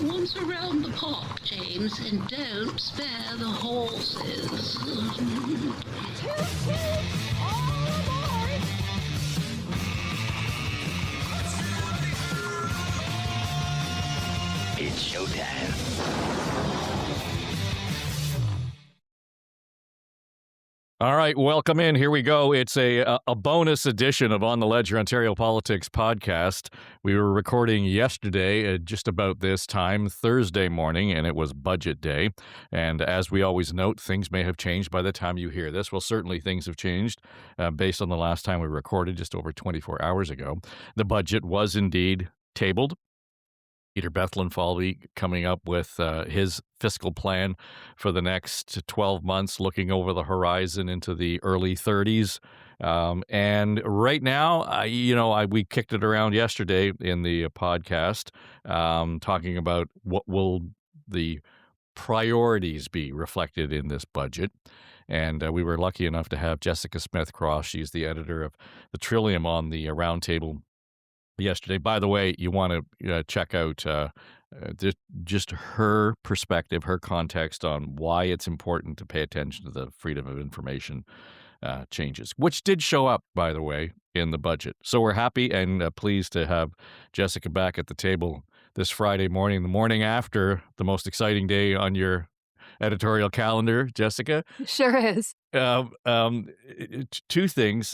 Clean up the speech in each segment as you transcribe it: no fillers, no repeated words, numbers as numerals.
once around the park, James, and don't spare the horses. It's showtime. All right, welcome in. Here we go. It's a bonus edition of On the Ledger Ontario Politics podcast. We were recording yesterday at just about this time, Thursday morning, and it was budget day. And as we always note, things may have changed by the time you hear this. Well, certainly things have changed based on the last time we recorded just over 24 hours ago. The budget was indeed tabled. Peter Bethlen-Falvey coming up with his fiscal plan for the next 12 months, looking over the horizon into the early 30s. And right now, we kicked it around yesterday in the podcast, talking about what will the priorities be reflected in this budget. And we were lucky enough to have Jessica Smith-Cross. She's the editor of the Trillium on the roundtable yesterday. By the way, you want to check out just her perspective, her context on why it's important to pay attention to the freedom of information changes, which did show up, by the way, in the budget. So we're happy and pleased to have Jessica back at the table this Friday morning, the morning after the most exciting day on your editorial calendar, Jessica. Sure is. Two things.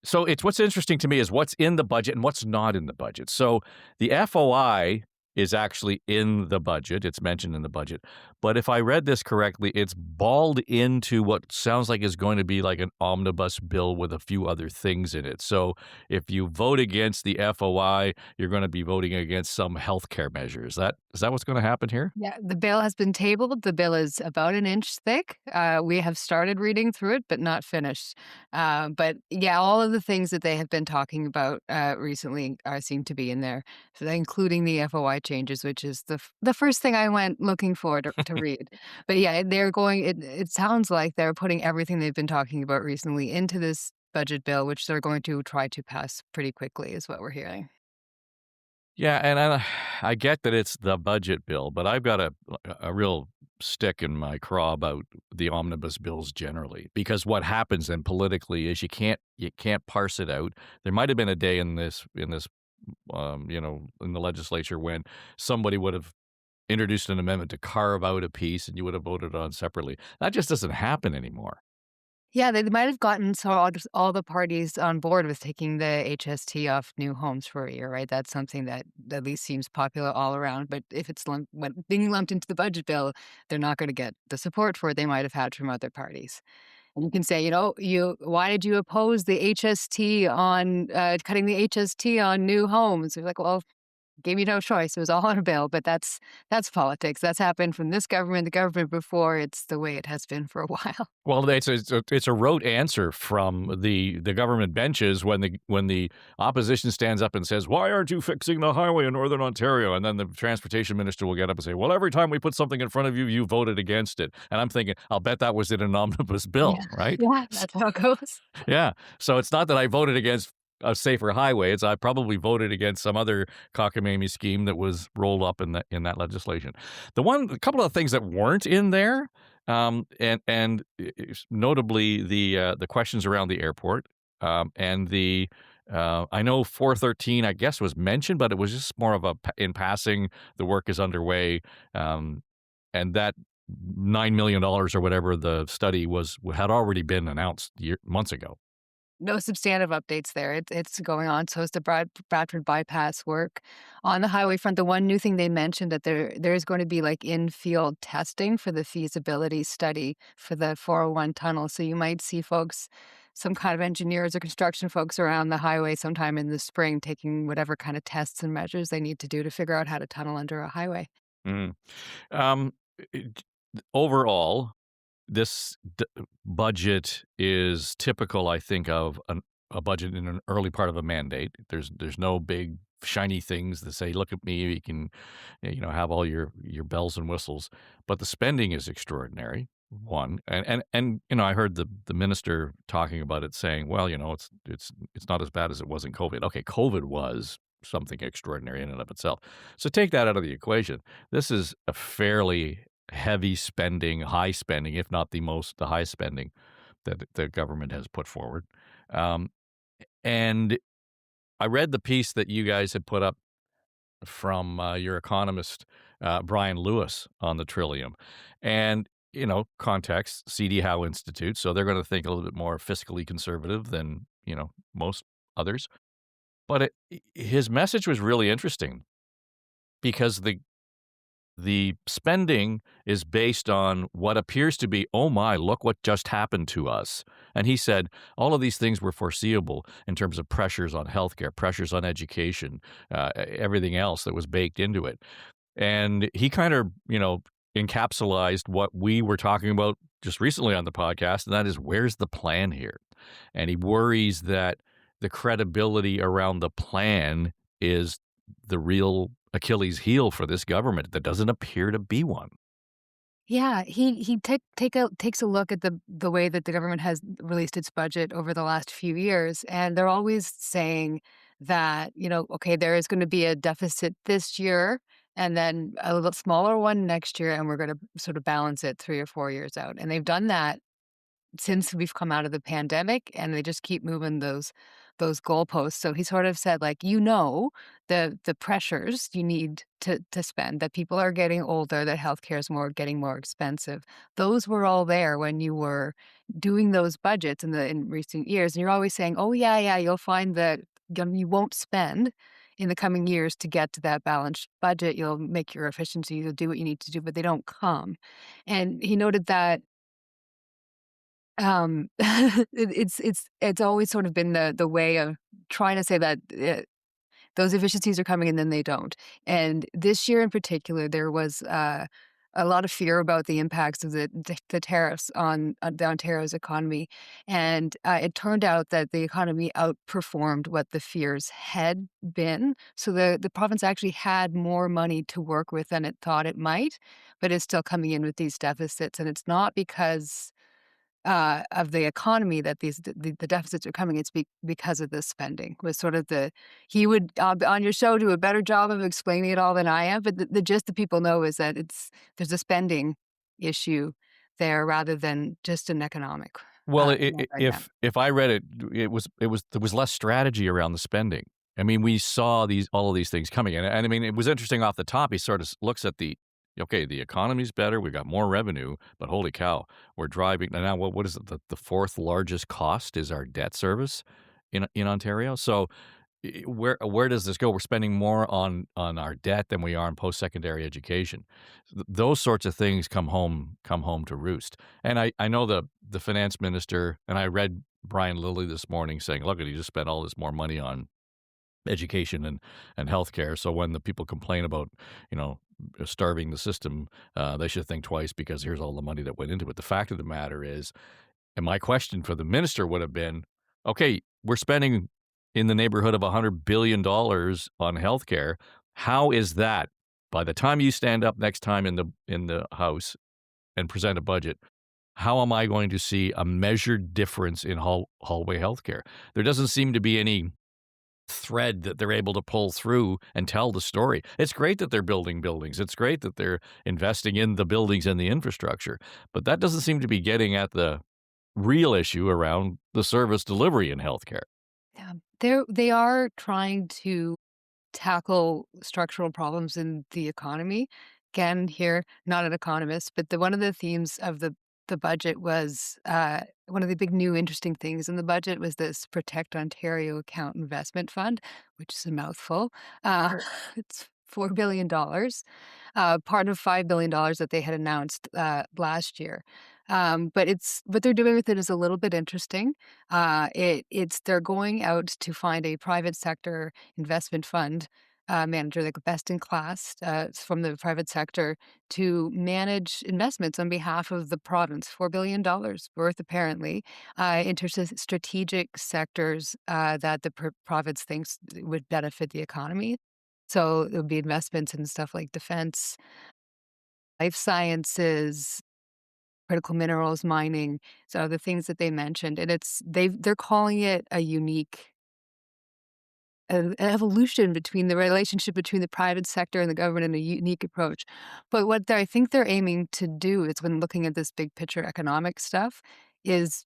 So what's interesting to me is what's in the budget and what's not in the budget. So the FOI is actually in the budget. It's mentioned in the budget. But if I read this correctly, it's balled into what sounds like is going to be like an omnibus bill with a few other things in it. So if you vote against the FOI, you're going to be voting against some healthcare measures. Is that what's going to happen here? Yeah, the bill has been tabled. The bill is about an inch thick. We have started reading through it, but not finished. But yeah, all of the things that they have been talking about recently seem to be in there, so including the FOI changes, which is the first thing I went looking for to read. But yeah, they're going. It sounds like they're putting everything they've been talking about recently into this budget bill, which they're going to try to pass pretty quickly, is what we're hearing. Yeah, and I get that it's the budget bill, but I've got a real stick in my craw about the omnibus bills generally, because what happens then politically is you can't parse it out. There might have been a day in this in the legislature when somebody would have introduced an amendment to carve out a piece and you would have voted on separately. That just doesn't happen anymore. Yeah, they might have gotten all the parties on board with taking the HST off new homes for a year, right? That's something that at least seems popular all around. But if it's being lumped into the budget bill, they're not going to get the support for it they might have had from other parties. And you can say, why did you oppose the HST on cutting the HST on new homes? They're like, well, gave you no choice. It was all on a bill, but that's politics. That's happened from this government, the government before. It's the way it has been for a while. Well, it's a rote answer from the government benches when the opposition stands up and says, "Why aren't you fixing the highway in Northern Ontario?" And then the transportation minister will get up and say, "Well, every time we put something in front of you, you voted against it." And I'm thinking, I'll bet that was in an omnibus bill, right? Yeah, that's how it goes. Yeah. So it's not that I voted against a safer highway. I probably voted against some other cockamamie scheme that was rolled up in that legislation. A couple of things that weren't in there, and notably the questions around the airport, and the I know 413 I guess was mentioned, but it was just more of in passing. The work is underway, and that $9 million or whatever the study had already been announced months ago. No substantive updates there. It's going on. So it's the Bradford bypass work on the highway front. The one new thing they mentioned that there is going to be like in-field testing for the feasibility study for the 401 tunnel. So you might see some kind of engineers or construction folks around the highway sometime in the spring taking whatever kind of tests and measures they need to do to figure out how to tunnel under a highway. Mm. Overall, this budget is typical, I think, of a budget in an early part of a mandate. There's no big shiny things that say, "Look at me, you can, have all your bells and whistles." But the spending is extraordinary. One, and I heard the minister talking about it, saying, "Well, it's not as bad as it was in COVID." Okay, COVID was something extraordinary in and of itself. So take that out of the equation. This is a fairly heavy spending, high spending, if not the high spending that the government has put forward. Um, and I read the piece that you guys had put up from your economist, Brian Lewis, on the Trillium. And, context, C.D. Howe Institute. So they're going to think a little bit more fiscally conservative than, most others. But his message was really interesting because the spending is based on what appears to be, oh my, look what just happened to us. And he said all of these things were foreseeable in terms of pressures on healthcare, pressures on education, everything else that was baked into it. And he kind of, encapsulated what we were talking about just recently on the podcast, and that is, where's the plan here? And he worries that the credibility around the plan is the real Achilles heel for this government that doesn't appear to be one. Yeah, he takes a look at the way that the government has released its budget over the last few years, and they're always saying that, okay, there is going to be a deficit this year and then a little smaller one next year, and we're going to sort of balance it 3 or 4 years out. And they've done that since we've come out of the pandemic, and they just keep moving those goalposts. So he sort of said, like, the pressures you need to spend, that people are getting older, that healthcare is getting more expensive. Those were all there when you were doing those budgets in recent years. And you're always saying, oh yeah, you'll find that you won't spend in the coming years to get to that balanced budget. You'll make your efficiencies, you'll do what you need to do, but they don't come. And he noted that it's always sort of been the way of trying to say that, those efficiencies are coming and then they don't. And this year in particular, there was, a lot of fear about the impacts of the tariffs on, the Ontario's economy, and, it turned out that the economy outperformed what the fears had been. So the province actually had more money to work with than it thought it might, but it's still coming in with these deficits, and it's not because of the economy that the deficits are coming. It's because of the spending. Was sort of he would, on your show, do a better job of explaining it all than I am. But the gist that people know is that there's a spending issue there rather than just an economic. Well, one right now. if I read it, there was less strategy around the spending. I mean, we saw all of these things coming, and I mean, it was interesting off the top. He sort of looks at the economy's better, we've got more revenue, but holy cow, we're driving now. What is it? The fourth largest cost is our debt service in Ontario. So where does this go? We're spending more on our debt than we are on post-secondary education. Those sorts of things come home to roost. And I know the finance minister, and I read Brian Lilly this morning saying, look, he just spent all this more money on education and healthcare. So when the people complain about, starving the system, they should think twice, because here's all the money that went into it. The fact of the matter is, and my question for the minister would have been, okay, we're spending in the neighborhood of $100 billion on healthcare. How is that, by the time you stand up next time in the House and present a budget, how am I going to see a measured difference in hallway healthcare? There doesn't seem to be any thread that they're able to pull through and tell the story. It's great that they're building buildings. It's great that they're investing in the buildings and the infrastructure, but that doesn't seem to be getting at the real issue around the service delivery in healthcare. Yeah, they are trying to tackle structural problems in the economy. Again, here, not an economist, but one of the themes of the budget was, one of the big new interesting things in the budget was this Protect Ontario Account Investment Fund, which is a mouthful. It's $4 billion, part of $5 billion that they had announced last year. But what they're doing with it is a little bit interesting. They're going out to find a private sector investment fund manager, like a best in class, from the private sector, to manage investments on behalf of the province. $4 billion worth, apparently, into strategic sectors that the province thinks would benefit the economy. So it would be investments in stuff like defense, life sciences, critical minerals, mining. So the things that they mentioned, and they're calling it a unique an evolution between the relationship between the private sector and the government in a unique approach. But what I think they're aiming to do is, when looking at this big picture economic stuff, is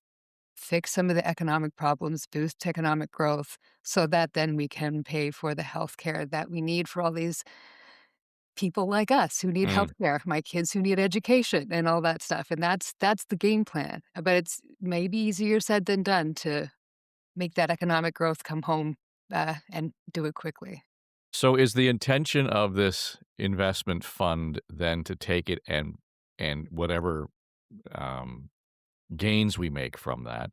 fix some of the economic problems, boost economic growth, so that then we can pay for the health care that we need for all these people like us who need Mm. healthcare, my kids who need education and all that stuff. And that's the game plan. But it's maybe easier said than done to make that economic growth come home and do it quickly. So is the intention of this investment fund then to take it and whatever um, gains we make from that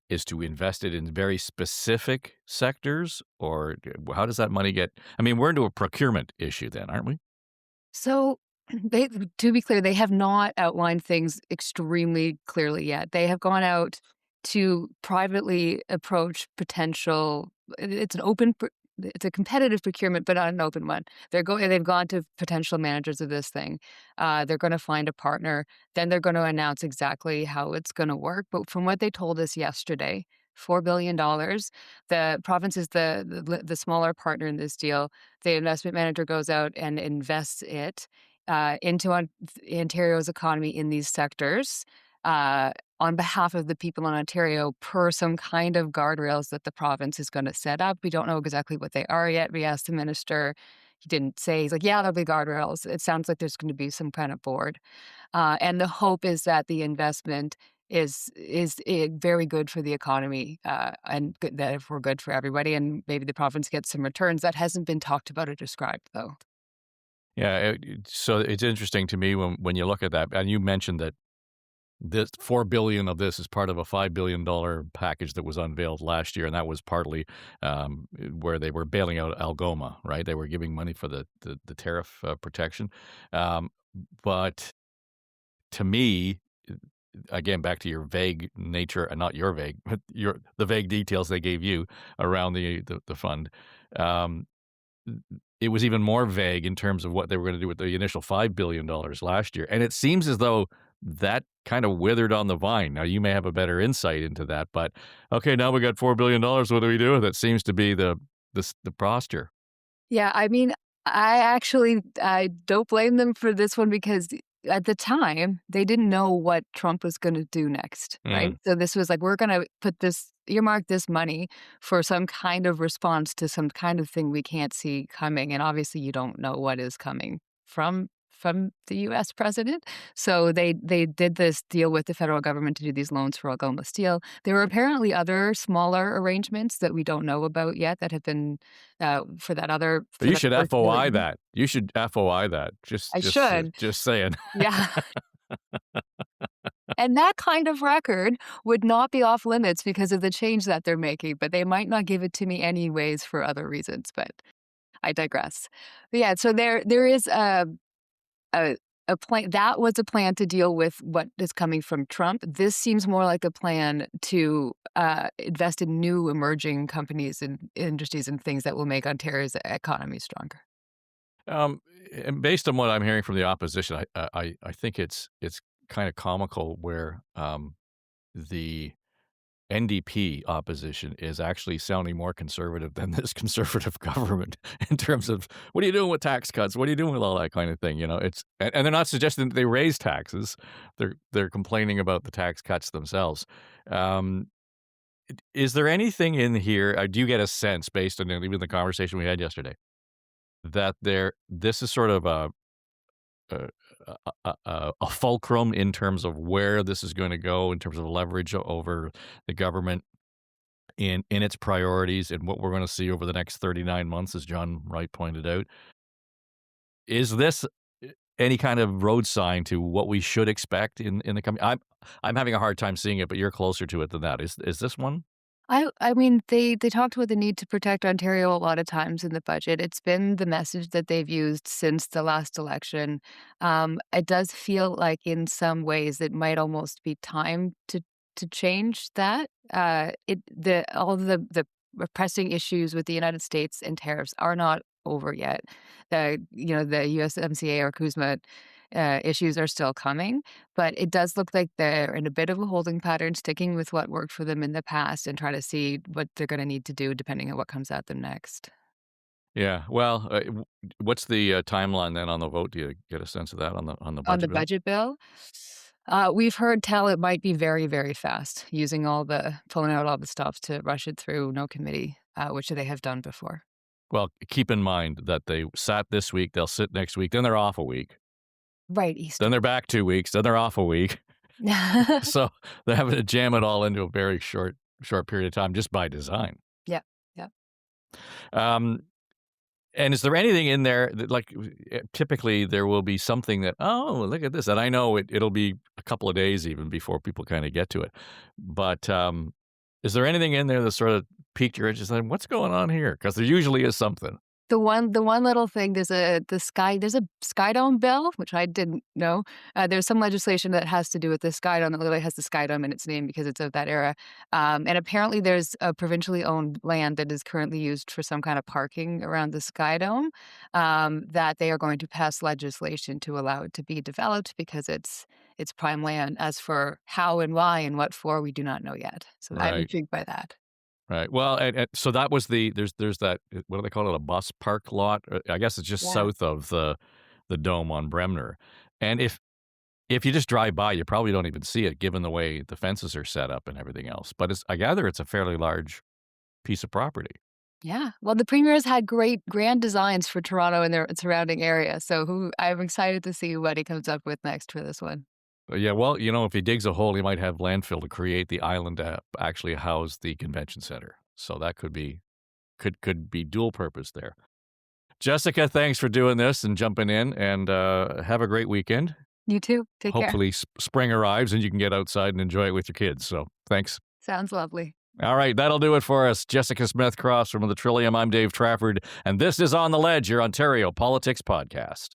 is to invest it in very specific sectors, or how does that money get? I mean, we're into a procurement issue then, aren't we? So they, to be clear, they have not outlined things extremely clearly yet. They have gone out to privately approach potential. It's an open. It's a competitive procurement, but not an open one. They've gone to potential managers of this thing. They're going to find a partner. Then they're going to announce exactly how it's going to work. But from what they told us yesterday, $4 billion. The province is the smaller partner in this deal. The investment manager goes out and invests it into Ontario's economy in these sectors on behalf of the people in Ontario, per some kind of guardrails that the province is going to set up. We don't know exactly what they are yet. We asked the minister. He didn't say. He's like, yeah, there'll be guardrails. It sounds like there's going to be some kind of board. And the hope is that the investment is very good for the economy, and that if we're good for everybody, and maybe the province gets some returns. That hasn't been talked about or described, though. Yeah. So it's interesting to me when you look at that, and you mentioned that this $4 billion of this is part of a $5 billion package that was unveiled last year, and that was partly where they were bailing out Algoma, right? They were giving money for the tariff protection, um, but to me, again, back to your vague nature, and not your vague, but the vague details they gave you around the fund. Um, it was even more vague in terms of what they were going to do with the initial $5 billion last year, and it seems as though that kind of withered on the vine. Now, you may have a better insight into that, but okay, now we got $4 billion. What do we do with it? Seems to be the posture. Yeah, I mean, I don't blame them for this one, because at the time they didn't know what Trump was going to do next, right? Mm. So this was like, we're going to earmark this money for some kind of response to some kind of thing we can't see coming, and obviously you don't know what is coming from the U.S. president. So they did this deal with the federal government to do these loans for Algoma Steel. There were apparently other smaller arrangements that we don't know about yet that have been for that other. But For you that should first FOI billion. that. You should FOI that. I should. Just saying. Yeah. And that kind of record would not be off limits because of the change that they're making, but they might not give it to me anyways for other reasons. But I digress. But yeah, so there is a plan. That was a plan to deal with what is coming from Trump. This seems more like a plan to invest in new emerging companies and industries and things that will make Ontario's economy stronger. And based on what I'm hearing from the opposition, I think it's kind of comical where the NDP opposition is actually sounding more conservative than this conservative government in terms of what are you doing with tax cuts? What are you doing with all that kind of thing? You know, and they're not suggesting that they raise taxes. They're complaining about the tax cuts themselves. Um, is there anything in here? Do you get a sense based on even the conversation we had yesterday that this is sort of a, a fulcrum in terms of where this is going to go in terms of leverage over the government in its priorities and what we're going to see over the next 39 months, as John Wright pointed out? Is this any kind of road sign to what we should expect in the coming? I'm having a hard time seeing it, but you're closer to it than that. Is this one? I mean, they talked about the need to protect Ontario a lot of times in the budget. It's been the message that they've used since the last election. It does feel like in some ways it might almost be time to change that. All of the pressing issues with the United States and tariffs are not over yet. The USMCA or CUSMA issues are still coming, but it does look like they're in a bit of a holding pattern, sticking with what worked for them in the past and try to see what they're going to need to do depending on what comes at them next. Yeah. Well, what's the timeline then on the vote? Do you get a sense of that on the On the budget bill? budget bill, we've heard tell it might be very, very fast, pulling out all the stops to rush it through no committee, which they have done before. Well, keep in mind that they sat this week, they'll sit next week, then they're off a week, Right, then Easter. they're back 2 weeks, then they're off a week. So they're having to jam it all into a very short period of time just by design. Yeah, yeah. Um, and is there anything in there that, like, typically there will be something that, oh, look at this, and I know it'll be a couple of days even before people kind of get to it. But is there anything in there that sort of piqued your interest? Like, what's going on here? Because there usually is something. The one little thing, there's a Sky Dome bill, which I didn't know. There's some legislation that has to do with the Sky Dome that literally has the Sky Dome in its name because it's of that era. And apparently there's a provincially owned land that is currently used for some kind of parking around the Sky Dome, that they are going to pass legislation to allow it to be developed because it's prime land. As for how and why and what for, we do not know yet. So I'm Right. intrigued by that. Right. Well, and so that was there's that, what do they call it, a bus park lot? I guess it's just Yeah. south of the dome on Bremner. And if you just drive by, you probably don't even see it, given the way the fences are set up and everything else. But I gather it's a fairly large piece of property. Yeah. Well, the premier's had great grand designs for Toronto and their surrounding area. So I'm excited to see what he comes up with next for this one. Yeah. Well, if he digs a hole, he might have landfill to create the island to actually house the convention center. So that could be dual purpose there. Jessica, thanks for doing this and jumping in, and have a great weekend. You too. Take care. Hopefully spring arrives and you can get outside and enjoy it with your kids. So thanks. Sounds lovely. All right, that'll do it for us. Jessica Smith-Cross from the Trillium. I'm Dave Trafford, and this is On the Ledge, your Ontario Politics podcast.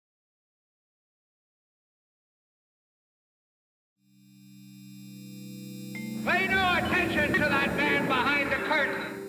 Pay no attention to that man behind the curtain.